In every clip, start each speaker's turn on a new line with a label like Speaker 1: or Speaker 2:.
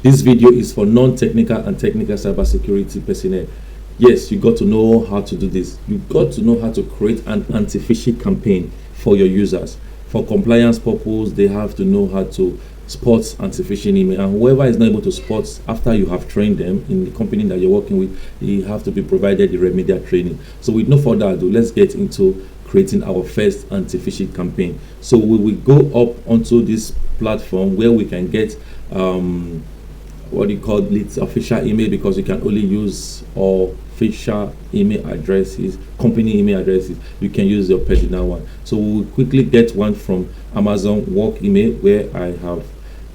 Speaker 1: This video is for non-technical and technical cybersecurity personnel. Yes, you got to know how to do this. You got to know how to create an anti-phishing campaign for your users. For compliance purpose, they have to know how to spot anti-phishing email, and whoever is not able to spot after you have trained them in the company that you're working with, you have to be provided the remedial training. So with no further ado, let's get into creating our first anti-phishing campaign. So we will go up onto this platform where we can get what you call it, official email, because you can only use official email addresses, company email addresses. You can use your personal one. So we'll quickly get one from Amazon work email, where I have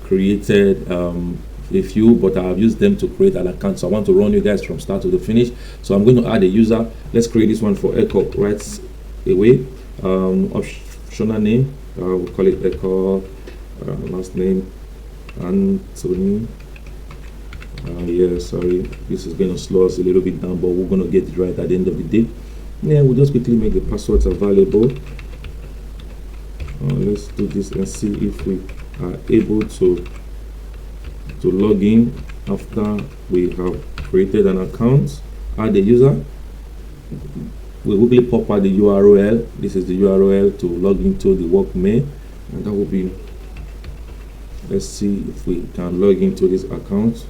Speaker 1: created a few, but I have used them to create an account. So I want to run you guys from start to the finish. So I'm going to add a user. Let's create this one for Echo right away. Optional name, we'll call it Echo. Last name Anthony. Yeah, sorry, this is going to slow us a little bit down, but we're going to get it right at the end of the day. Yeah, we'll just quickly make the passwords available. Let's do this and see if we are able to log in after we have created an account. Add the user. We'll quickly pop out the URL. This is the URL to log into the work mail, and that will be, let's see if we can log into this account.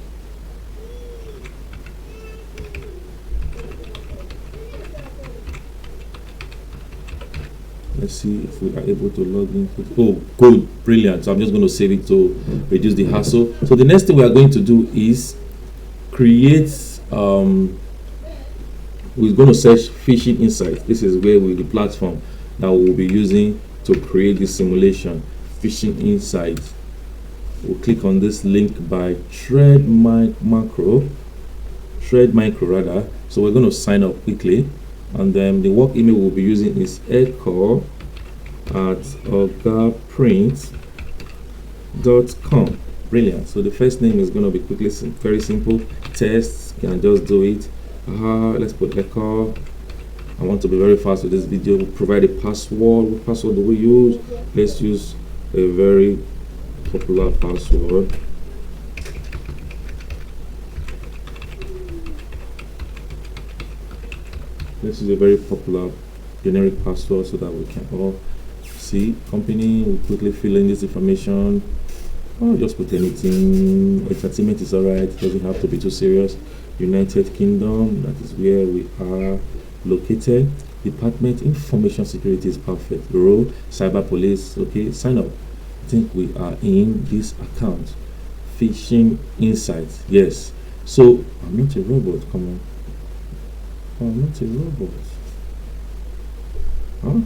Speaker 1: Let's see if we are able to log in. Oh, good, brilliant. So I'm just going to save it to reduce the hassle. So the next thing we are going to do is create, we're going to search Phishing Insights. This is where the platform that we will be using to create this simulation, Phishing Insights. We'll click on this link by Thread Micro rather. So we're going to sign up quickly, and then the work email we'll be using is echo@ogaprint.com. Brilliant. So the first name is going to be quickly very simple. Test, can just do it. Let's put Echo. I want to be very fast with this video. We'll provide a password. What password do we use? Let's use a very popular password. This is a very popular generic password so that we can all see. Company, we quickly fill in this information. Just put anything. Entertainment is alright, doesn't have to be too serious. United Kingdom, that is where we are located. Department, information security is perfect. Role, cyber police. Okay, sign up. I think we are in this account. Phishing Insights, yes. So I'm not a robot, come on. I'm not a robot. Huh?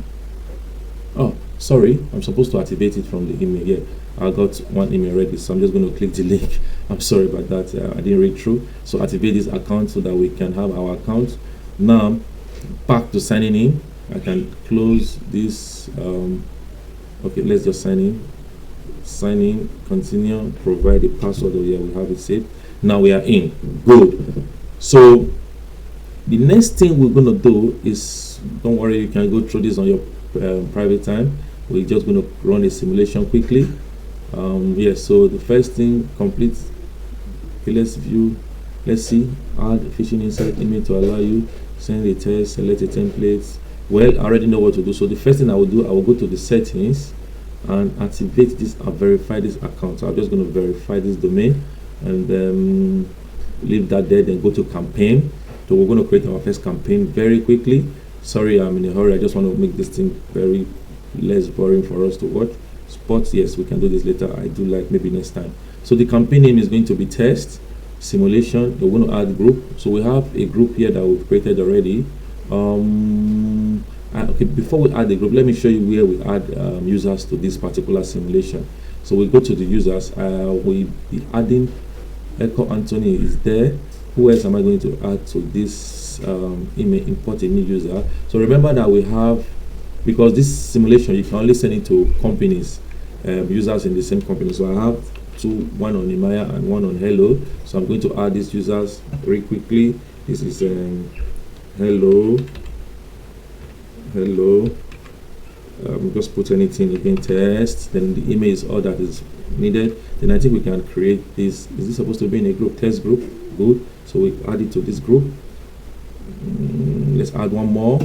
Speaker 1: Oh, sorry, I'm supposed to activate it from the email. Yeah, I got one email ready, so I'm just going to click the link. I'm sorry about that, I didn't read through. So activate this account so that we can have our account. Now back to signing in. I can close this. Okay, let's just sign in, continue, provide the password. Oh yeah, we have it saved. Now we are in. Good. So the next thing we're going to do is, don't worry, you can go through this on your private time. We're just going to run a simulation quickly. Yes, so the first thing, complete. Okay, let's view. Let's see. Add Phishing Insight email to allow you. Send a test, select a template. Well, I already know what to do. So the first thing I will do, I will go to the settings and activate this and verify this account. So I'm just going to verify this domain and leave that there, then go to campaign. So we're going to create our first campaign very quickly. Sorry, I'm in a hurry. I just want to make this thing very less boring for us to watch. Spots, yes, we can do this later. I do like maybe next time. So the campaign name is going to be test simulation. We're going to add group. So we have a group here that we've created already. Okay, before we add the group, let me show you where we add users to this particular simulation. So we go to the users. We'll be adding Echo Anthony is there. Who else am I going to add to this email? Import a new user. So remember that we have, because this simulation you can only send it to companies, users in the same company. So I have two, one on Nimaya and one on Hello. So I'm going to add these users very quickly. This is hello, just put anything again, test, then the email is all that is needed. Then I think we can create this. Is this supposed to be in a group? Test group. Good. So we add it to this group. Let's add one more.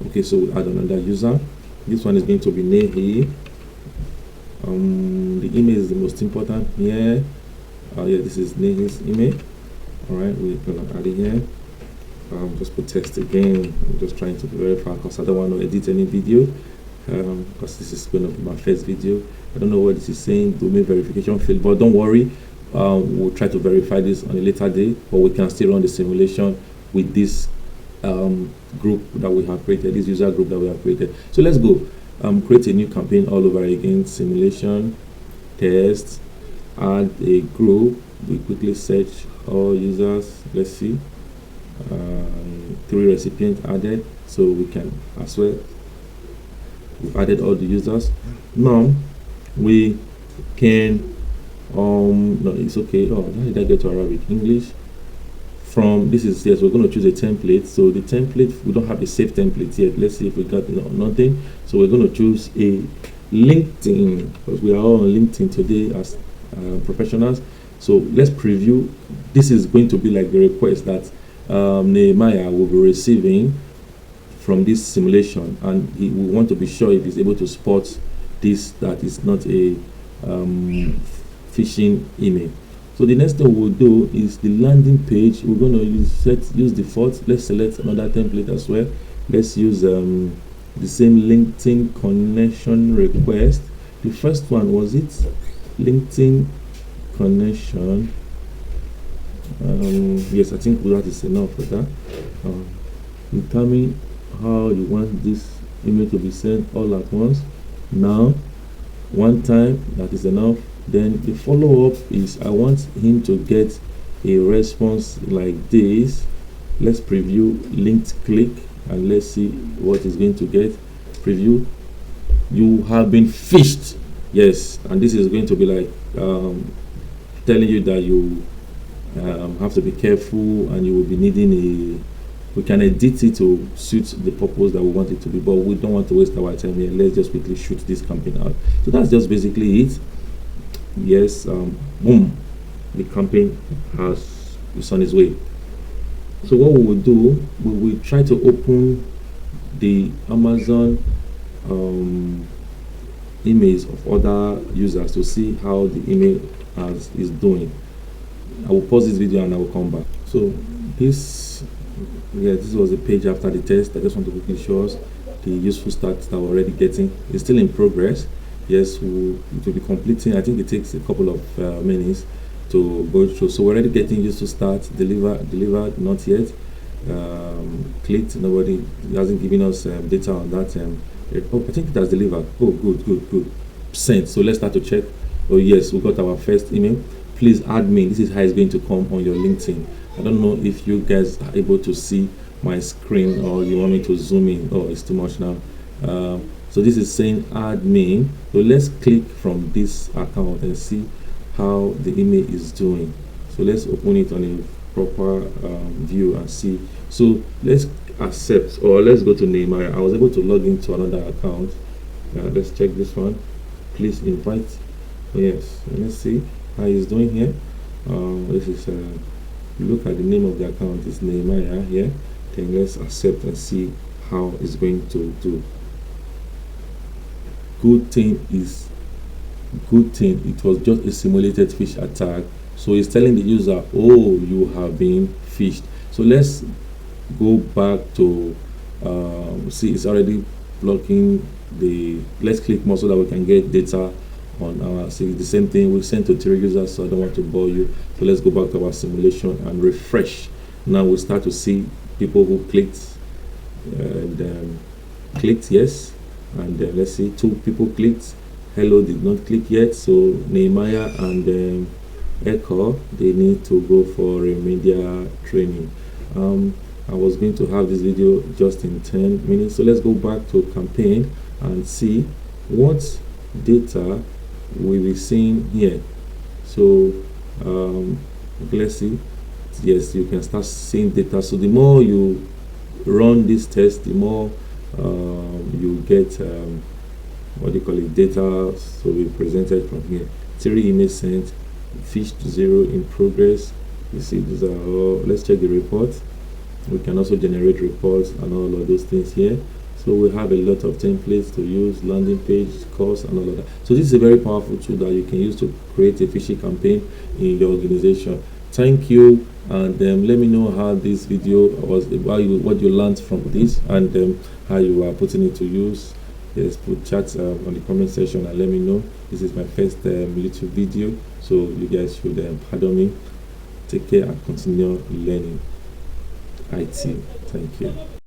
Speaker 1: Okay, so we'll add another user. This one is going to be Nehi. The email is the most important here. Yeah, this is Nehi's email. All right, we're gonna add it here. Just put text again. I'm just trying to verify because I don't want to edit any video. Because this is going to be my first video. I don't know what this is saying, domain verification failed, but don't worry, we'll try to verify this on a later day, but we can still run the simulation with this group that we have created, this user group that we have created. So let's go create a new campaign all over again. Simulation, test, add a group. We quickly search all users. Let's see, 3 recipients added, so we can as well. We've added all the users. Now we can no, it's okay. Oh, how did I get to Arabic? English. From this is, yes, we're going to choose a template. So the template, we don't have a safe template yet. Let's see if we got nothing. So we're going to choose a LinkedIn, because we are all on LinkedIn today as professionals. So let's preview. This is going to be like the request that Nehemiah will be receiving from this simulation, and we want to be sure if he's able to spot this, that is not a phishing email. So the next thing we'll do is the landing page. We're going to use default. Let's select another template as well. Let's use the same LinkedIn connection request. The first one, was it LinkedIn connection? Yes, I think that is enough for that. Determine how you want this email to be sent all at once. Now, one time, that is enough. Then the follow-up is, I want him to get a response like this. Let's preview linked click and let's see what he's going to get. Preview. You have been phished. Yes, and this is going to be like telling you that you have to be careful, and you will be needing we can edit it to suit the purpose that we want it to be, but we don't want to waste our time here. Let's just quickly shoot this campaign out. So that's just basically it. Yes, boom, the campaign is on its way. So what we will do, we will try to open the Amazon emails of other users to see how the email is doing. I will pause this video and I will come back. So this was the page after the test. I just want to quickly show us the useful stats that we're already getting. It's still in progress. Yes, it will be completing. I think it takes a couple of minutes to go through. So we're already getting used to start, delivered, not yet. Clicked, nobody hasn't given us data on that. Oh, I think it has delivered. Oh, good. Sent. So let's start to check. Oh yes, we got our first email. Please add me. This is how it's going to come on your LinkedIn. I don't know if you guys are able to see my screen, or you want me to zoom in. Oh, it's too much now. So this is saying add me. So let's click from this account and see how the email is doing. So let's open it on a proper view and see. So let's accept, or let's go to Nehemiah. I was able to log into another account. Let's check this one. Please invite. Oh, yes, let's see how he's doing here. This is look at the name of the account is Nehemiah here. Then let's accept and see how it's going to do. Good thing, it was just a simulated phish attack. So it's telling the user, oh, you have been phished. So let's go back to see, it's already blocking the, let's click more so that we can get data on our, see the same thing we sent to 3 users, so I don't want to bore you. So let's go back to our simulation and refresh. Now we'll start to see people who clicked and clicked yes, and let's see 2 people clicked. Hello did not click yet, so Nehemiah and Echo, they need to go for remedial training. I was going to have this video just in 10 minutes, so let's go back to campaign and see what data we'll be seeing here. So let's see. Yes, you can start seeing data. So the more you run this test, the more you get what do you call it, data to be presented from here. 3 emails sent, fished 0 in progress. You see, these are all. Let's check the report. We can also generate reports and all of those things here. So we have a lot of templates to use, landing page, course, and all of that. So this is a very powerful tool that you can use to create a phishing campaign in your organization. Thank you, and let me know how this video was, what you learned from this, and how you are putting it to use. Yes, put chat on the comment section and let me know. This is my first YouTube video, so you guys should pardon me. Take care and continue learning IT. Thank you.